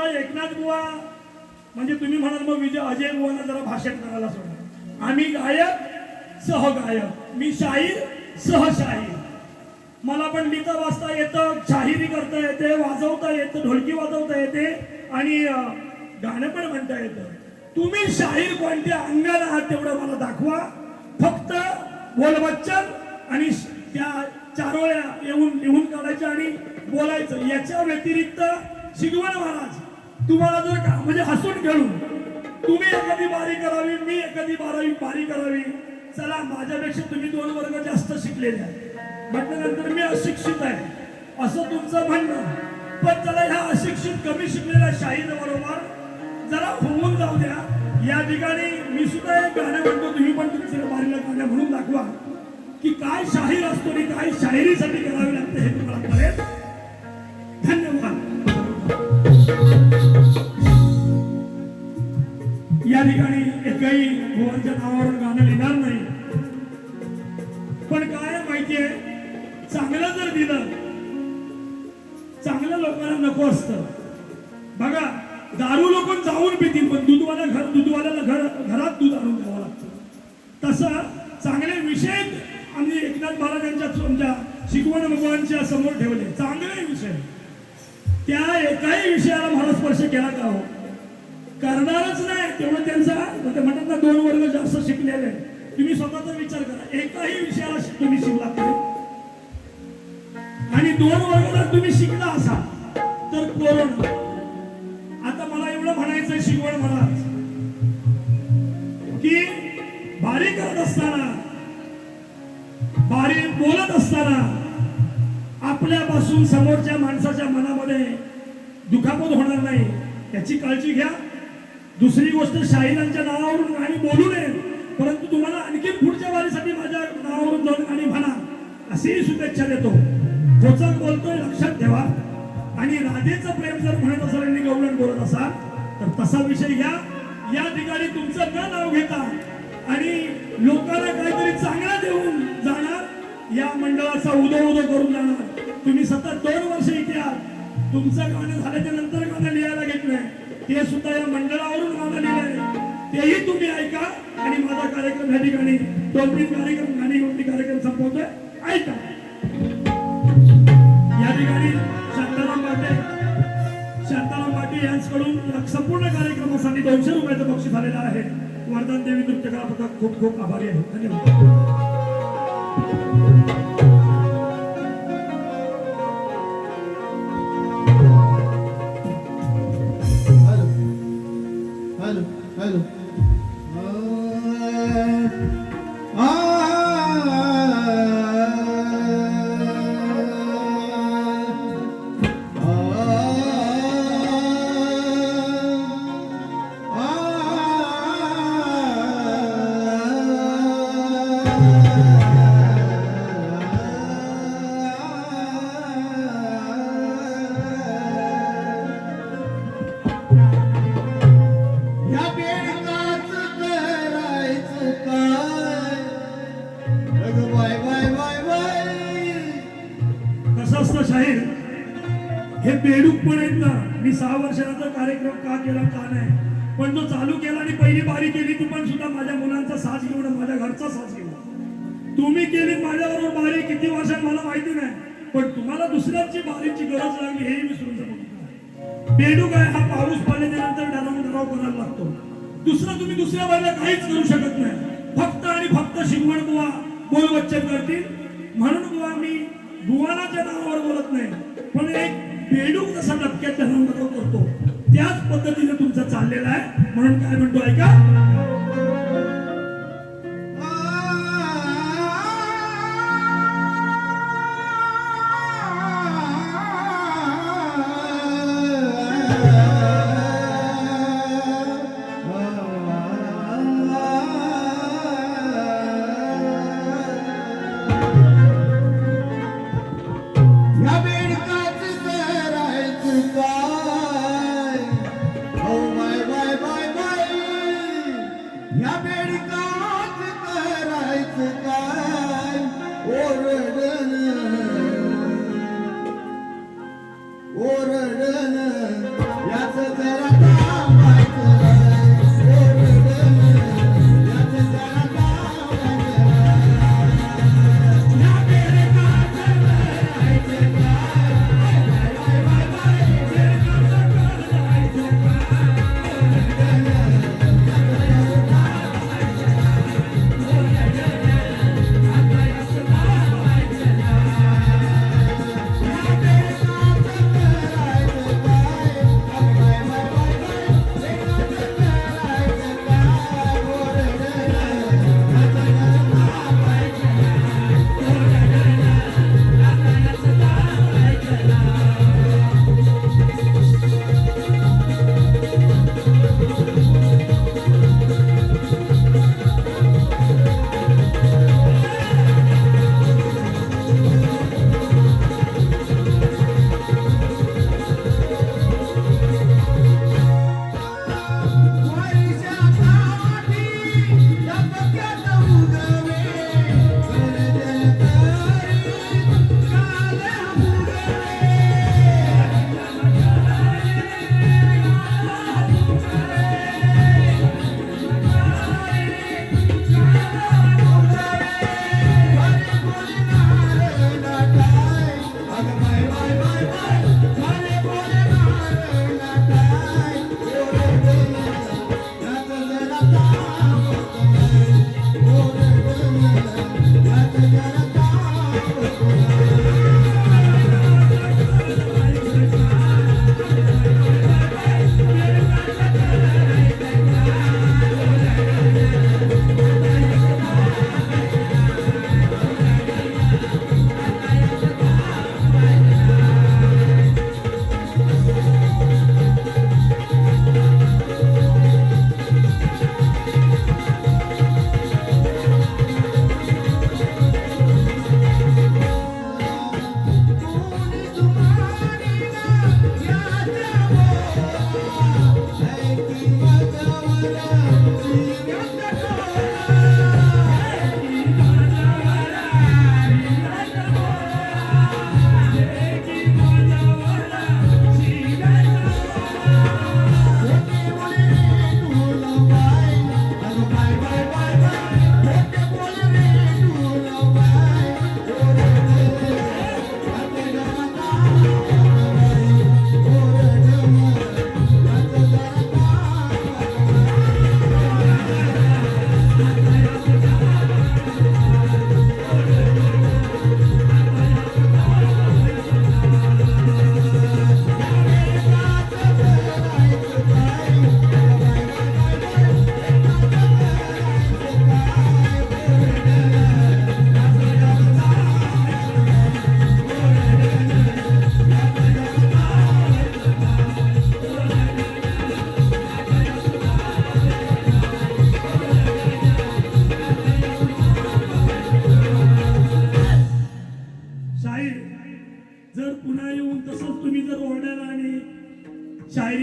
मला एकनाथ बुवा म्हणजे तुम्ही म्हणाल मग विजय अजय बुवांना जरा भाषण करायला सोडा. आम्ही गायक सहगायक, मी शाहीर सहशाहीर. मला पण लिहिता वाचता येतं, शाहिरी करता येते, वाजवता येतं, ढोलकी वाजवता येते आणि गाणं पण म्हणता येतं. तुम्ही शाहीर कोणत्या अंगाला आहात तेवढं मला दाखवा. फक्त बोलबच्चन आणि त्या चारोळ्या येऊन लिहून काढायच्या आणि बोलायचं. याच्या व्यतिरिक्त शिगवण महाराज तुम्हाला जर का म्हणजे हसून खेळून तुम्ही एखादी बारी करावी, मी एखादी बारी करावी. चला माझ्यापेक्षा तुम्ही 2 वर्ग जास्त शिकलेले आहे म्हटल्यानंतर मी अशिक्षित आहे असं तुमचं म्हणणं. पण चला ह्या अशिक्षित कमी शिकलेल्या शाहीर बरोबर जरा होऊन जाऊ द्या. या ठिकाणी मी सुद्धा एक गाणं म्हणतो, तुम्ही पण तुमच्या बारीला गाणं म्हणून दाखवा की काय शाहीर असतो आणि काय शाहिरीसाठी करावी लागते हे तुम्हाला कळेल. धन्यवाद. या ठिकाणी एकही भुवनच्या नावावरून गाणं लिहिणार नाही. पण काय माहितीये, चांगलं जर दिलं, चांगल्या लोकांना नको असतं. बघा दारू लोक जाऊन पितील पण दूधवाल्याला घरात दूध आणून द्यावं लागतं. तसं चांगले विषय आम्ही एकनाथ महाराजांच्या तुमच्या शिकवण भगवानच्या समोर ठेवले. चांगले विषय, त्या एकाही विषयाला मला स्पर्श केला का हो? करणारच नाही. तेवढं त्यांचा म्हणतात ना 2 वर्ग जास्त शिकलेले. तुम्ही स्वतःचा विचार करा, एकाही विषयाला तुम्ही शिकला आणि 2 वर्ग जर तुम्ही शिकला असाल तर कोरोना. आता मला एवढं म्हणायचं शिकवण महाराज की बारी करत असताना, बारी बोलत असताना आपल्यापासून समोरच्या माणसाच्या मनामध्ये दुखापत होणार नाही याची काळजी घ्या. दुसरी गोष्ट, शाहिरांच्या नावावरून गाणी बोलू नये, परंतु तुम्हाला आणखी पुढच्या वारीसाठी माझ्या नावावरून जाऊन गाणी म्हणा अशीही शुभेच्छा देतो. खोचक बोलतोय लक्षात ठेवा. आणि राधेचं प्रेम जर म्हणत असाल आणि गवळण बोलत असाल तर तसा विषय घ्या. या ठिकाणी तुमचं न नाव घेता आणि लोकांना काहीतरी चांगलं देऊन जाणार, या मंडळाचा उदो करून जाणार. तुम्ही सतत 2 वर्ष इथे आहात. तुमचं गाणं झाल्याच्या नंतर गाणं लिहायला घेतलंय, ते सुद्धा या मंडळावरून गाणं लिहिलंय, तेही तुम्ही ऐका. आणि माझा कार्यक्रम या ठिकाणी 2-3 कार्यक्रम गाणी गोष्टी कार्यक्रम संपवतोय, ऐका. या ठिकाणी शांताराम पाटे यांच्याकडून संपूर्ण कार्यक्रमासाठी 200 रुपयाचं बक्षीस आलेलं आहे. वर्धन देवी नृत्य कला पथक खूप खूप आभारी आहे. धन्यवाद. शाहीर हे बेडूक पण आहेत ना. मी 6 वर्षाचा कार्यक्रम का केला का नाही, पण तो चालू केला आणि पहिली बारी केली ती पण सुद्धा माझ्या मुलांचा साथ घेऊन, माझ्या घरचा साथ घेऊन. तुम्ही केली माझ्याबरोबर बारी किती वर्षात मला माहिती नाही, पण तुम्हाला दुसऱ्याची बारीची गरज लागली हे विसरून जाऊ. बेडूक आहे हा, पाऊस पडल्यानंतर डराव करायला लागतो. तुम्ही दुसऱ्या बारीला काहीच करू शकत नाही. फक्त आणि फक्त शिगवण बुवा बोलवच्चन करतील. म्हणून बुवा मी बुवानाच्या नावावर बोलत नाही, पण एक बेडूक जसा डबक्यात नावावर करतो त्याच पद्धतीने तुमचं चाललेलं आहे. म्हणून काय म्हणतो ऐका.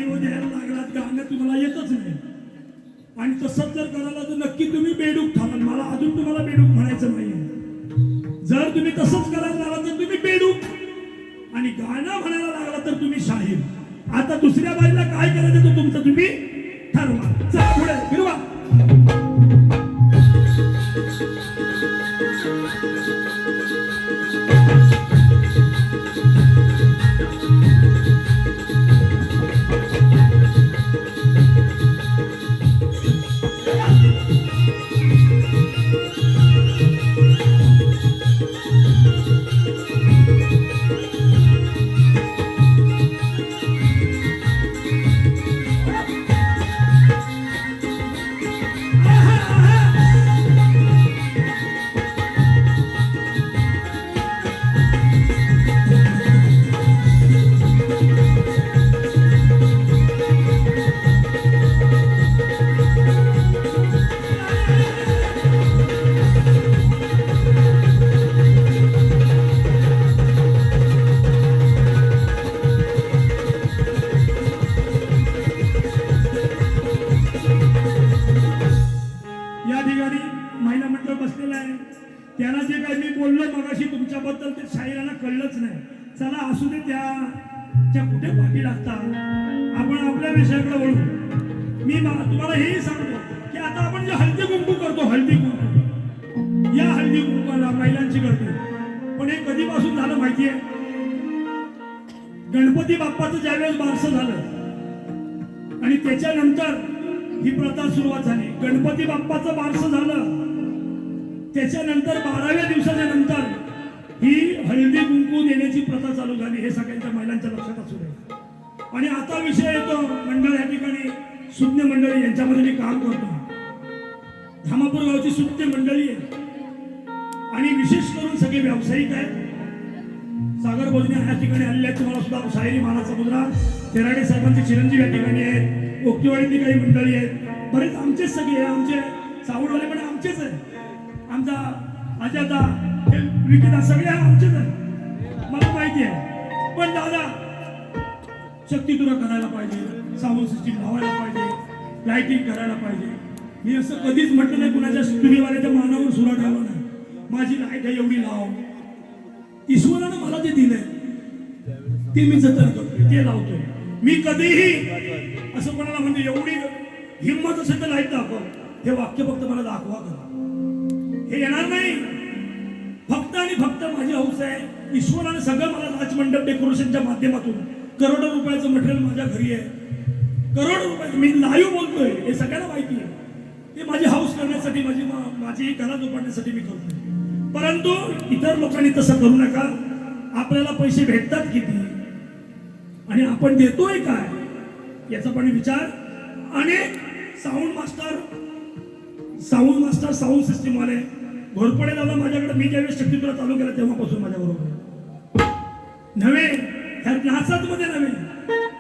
व द्यायला लागलात, गाणं तुम्हाला येतच नाही. आणि तसंच जर करायला तर नक्की तुम्ही बेडूक ठराल. मला अजून तुम्हाला बेडूक म्हणायचं नाहीये. जर तुम्ही तसंच करायला लागला तर तुम्ही बेडूक, आणि गाणं म्हणायला लागला तर तुम्ही शाहीर. आता दुसऱ्या बाईला काय करायचं तो तुमचं तुम्ही ठरवा. चला पुढे फिरवा. या ठिकाणी महिला मंडळ बसलेला आहे. त्याला जे काही मी बोललो मगाशी तुमच्याबद्दल ते शाहिरांना कळलंच नाही. चला असू दे, त्या कुठे पाठी लागतात. आपण आपल्या विषयाकडे वळू. मी तुम्हाला हेही सांगतो की आता आपण जे हळदी कुंकू करतो, हळदी कुंकू, या हळदी कुंकूला महिलांची गर्दी. पण हे कधीपासून झालं माहितीये? गणपती बाप्पाचं ज्यावेळेस बारसं झालं आणि त्याच्यानंतर ही प्रथा सुरुवात झाली. गणपती बाप्पाचं बारसं झालं, त्याच्यानंतर 12व्या दिवसाच्या नंतर ही हळदी कुंकू देण्याची प्रथा चालू झाली. हे सगळ्यांच्या महिलांच्या लक्षात असू दे. आणि आता विषय येतो मंडळ, या ठिकाणी सुज्ञ मंडळी, यांच्यामध्ये मी काम करतो. धामापूर गावची सुज्ञ मंडळी आहे आणि विशेष करून सगळे व्यावसायिक आहेत. सागर भोजने या ठिकाणी आलेले आहेत. तुम्हाला सुद्धा शाहिरी मानाचा मुद्रा तेराडे साहेबांचे चिरंजीव या ठिकाणी आहेत. ओक्तीवाडीतली काही मंडळी आहेत. बरेच आमचेच सगळे, आमचे सावडवाले पण आमचेच आहे. आमचा अजादा, हे विकेदा सगळे आमचेच आहे, मला माहिती आहे. पण दादा, शक्ती तुरा करायला पाहिजे, साऊंड सिस्टीम लावायला पाहिजे, लाइटिंग करायला पाहिजे. मी असं कधीच म्हटलं नाही कुणाच्या स्टुडिओवाल्याच्या मानावर सुरा ठेवला नाही. माझी लाईट आहे एवढी लाव. ईश्वरानं मला जे दिलंय ते मी जतन करतोय, ते लावतोय. मी कधीही असं कोणाला म्हणजे एवढी हिंमत असेल तर लाईट दाखव, हे वाक्य फक्त मला दाखवा करा, हे येणार नाही. फक्त आणि फक्त माझी हौस आहे. ईश्वराने सगळं मला राजमंडप डेकोरेशनच्या माध्यमातून करोडो रुपयाचं मटेरियल माझ्या घरी आहे. करोडो रुपयाचं मी लाईव्ह बोलतोय, हे सगळ्यांना माहिती आहे. ते माझी हौस करण्यासाठी, माझी कला जोपासण्यासाठी मी करतोय. परंतु इतर लोकांनी तसं करू नका. आपल्याला पैसे भेटतात किती आणि आपण देतोय काय याचा पण विचार. अनेक साऊंड मास्टर साऊंड सिस्टीम वाले घोरपडे दादा माझ्याकडे, मी ज्यावेळेस शक्तीपुरा चालू केला तेव्हापासून माझ्या बरोबर नव्हे, ह्या नाचात मध्ये नव्हे,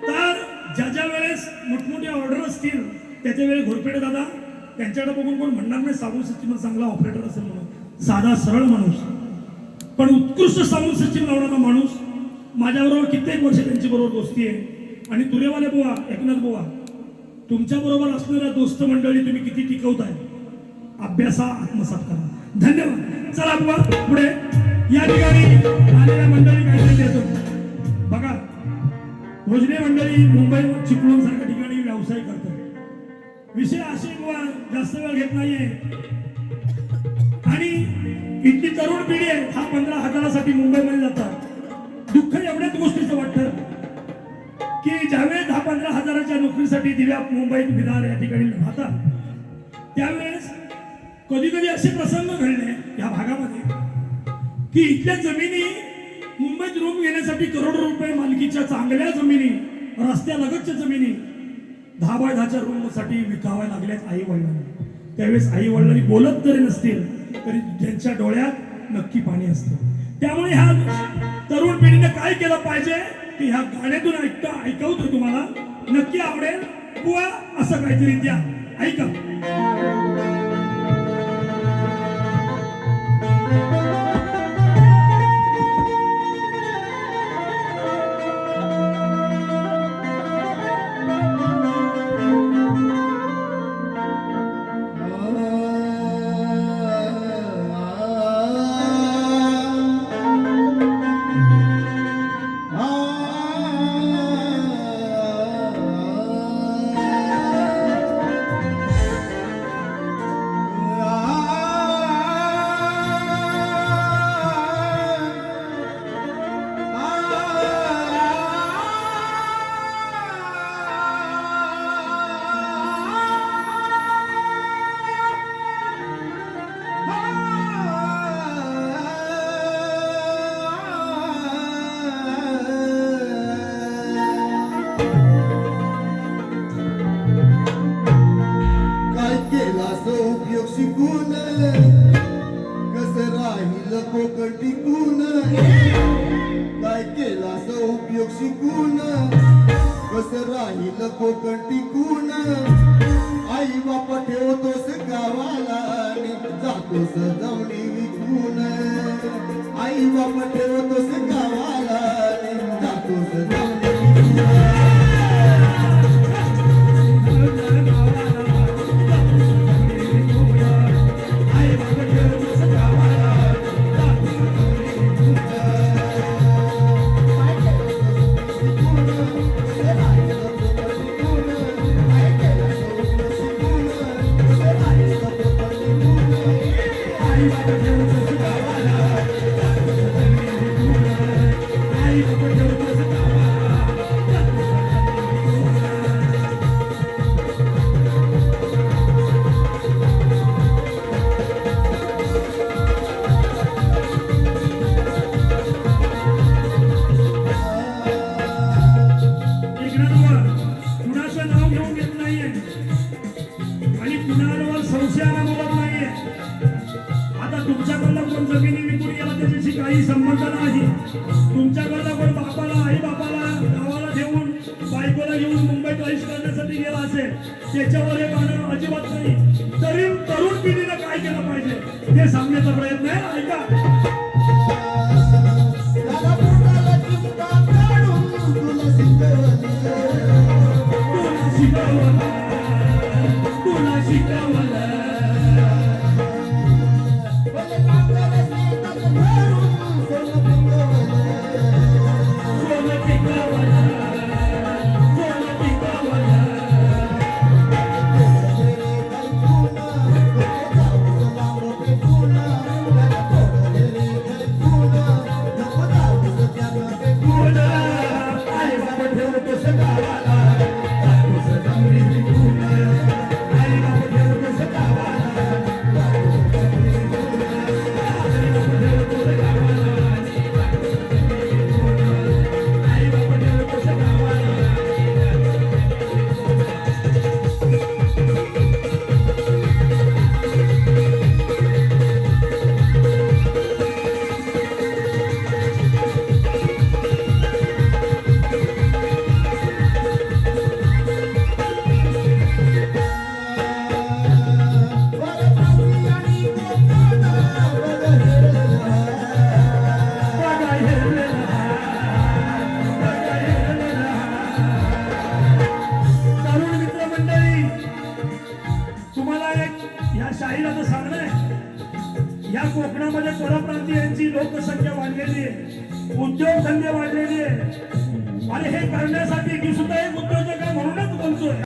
तर ज्या वेळेस मोठमोठे ऑर्डर असतील त्याच्या वेळेस घोरपडे दादा, त्यांच्याकडे बघून कोण म्हणणार नाही साऊंड सिस्टीम चांगला ऑपरेटर असेल म्हणून. साधा सरळ माणूस पण उत्कृष्ट साऊंड सिस्टीम लावणारा माणूस. माझ्याबरोबर कित्येक वर्ष त्यांची बरोबर दोस्ती आहे. आणि तुरेवाले बुवा, एकनाथ बुवा, तुमच्या बरोबर असणाऱ्या दोस्त मंडळी तुम्ही किती टिकवताय, अभ्यासा, आत्मसात करा. धन्यवाद. चला बुवा पुढे. या ठिकाणी आलेल्या मंडळी काहीतरी देतो बघा. भोजने मंडळी मुंबई चिपळूण सारख्या ठिकाणी व्यवसाय करतात. विषय असे बुवा, जास्त वेळ घेत नाहीये. आणि इतकी तरुण पिढी आहे, 10-15 हजारासाठी मुंबईमध्ये जातात. दुःख एवढ्याच गोष्टीचं वाटतं की ज्यावेळेस 10-15 हजाराच्या नोकरीसाठी दिव्या मुंबईत विरार या ठिकाणी राहतात, त्यावेळेस कधी कधी असे प्रसंग घडले या भागामध्ये की इथल्या जमिनी, मुंबईत रूम घेण्यासाठी करोडो रुपये मालकीच्या चांगल्या जमिनी, रस्त्यालगतच्या जमिनी 10x10च्या रूमसाठी विकाव्या लागल्यात आई वडिलांना. त्यावेळेस आई वडिलांनी बोलत जरी नसतील तरी त्यांच्या डोळ्यात नक्की पाणी असतं. त्यामुळे ह्या तरुण पिढीने काय केलं पाहिजे की ह्या गाण्यातून ऐकवतो तुम्हाला, नक्की आवडेल. बुवा असं काहीतरी द्या, ऐका. कोकण टिकून काय केलास उपयोग शिकून कसं राहील कोकण टिकून आई बापा ठेवतोस गावाला आणि जातोस जवणी विकून आई बापा ठेवतोस गावाला आणि जातोस जवणी विकून कुणाचं नाव घेऊन घेत नाहीये आणि कुणावर संशयाला बोलत नाहीये. आता तुमच्याकडला कोण जमिनी विकून गेला त्याच्याशी काही संबंध नाही. तुमच्याकडला कोण बापाला आई बापाला गावाला ठेवून बायकोला घेऊन मुंबईत रईस करण्यासाठी गेला असेल त्याच्यावर हे गाणं अजिबात नाही. तरी तरुण पिढीनं काय केलं पाहिजे हे सांगण्याचा प्रयत्न आहे. ऐका शाहिराचं सांगणं आहे. या कोकणामध्ये परप्रांतीयांची लोकसंख्या वाढलेली आहे, उद्योगधंदे वाढलेले आहे आणि हे करण्यासाठी की सुद्धा एक उद्योजक आहे म्हणूनच बोलतोय.